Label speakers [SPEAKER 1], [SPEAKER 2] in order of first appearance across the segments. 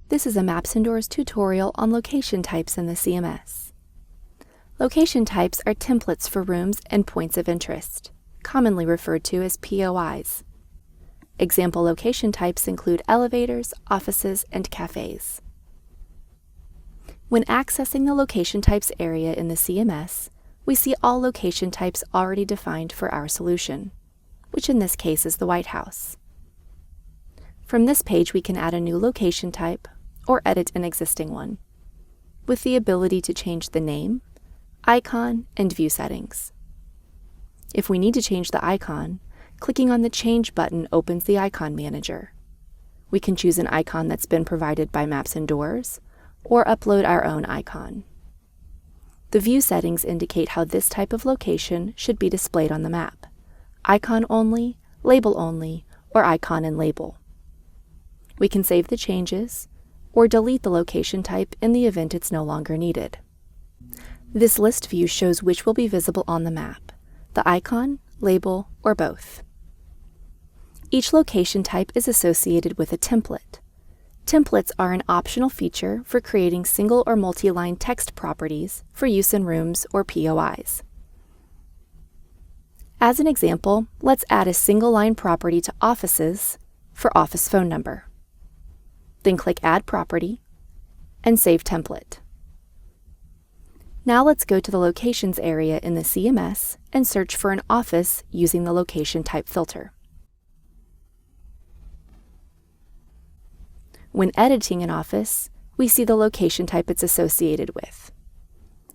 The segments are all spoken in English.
[SPEAKER 1] This is a MapsIndoors tutorial on location types in the CMS. Location types are templates for rooms and points of interest, commonly referred to as POIs. Example location types include elevators, offices, and cafes. When accessing the location types area in the CMS, we see all location types already defined for our solution, which in this case is the White House. From this page, we can add a new location type or edit an existing one, with the ability to change the name, icon, and view settings. If we need to change the icon, clicking on the Change button opens the Icon Manager. We can choose an icon that's been provided by MapsIndoors or upload our own icon. The view settings indicate how this type of location should be displayed on the map: icon only, label only, or icon and label. We can save the changes or delete the location type in the event it's no longer needed. This list view shows which will be visible on the map: the icon, label, or both. Each location type is associated with a template. Templates are an optional feature for creating single or multi-line text properties for use in rooms or POIs. As an example, let's add a single-line property to offices for office phone number. Then click Add Property and Save Template. Now let's go to the Locations area in the CMS and search for an office using the Location Type filter. When editing an office, we see the location type it's associated with.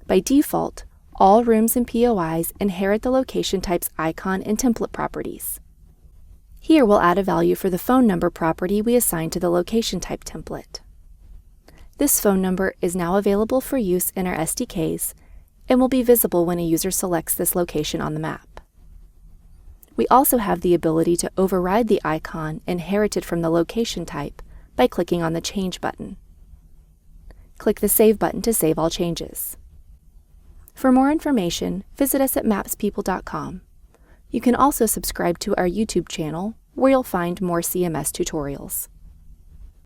[SPEAKER 1] By default, all rooms and POIs inherit the location type's icon and template properties. Here we'll add a value for the phone number property we assigned to the location type template. This phone number is now available for use in our SDKs and will be visible when a user selects this location on the map. We also have the ability to override the icon inherited from the location type by clicking on the Change button. Click the Save button to save all changes. For more information, visit us at MapsPeople.com. You can also subscribe to our YouTube channel, where you'll find more CMS tutorials.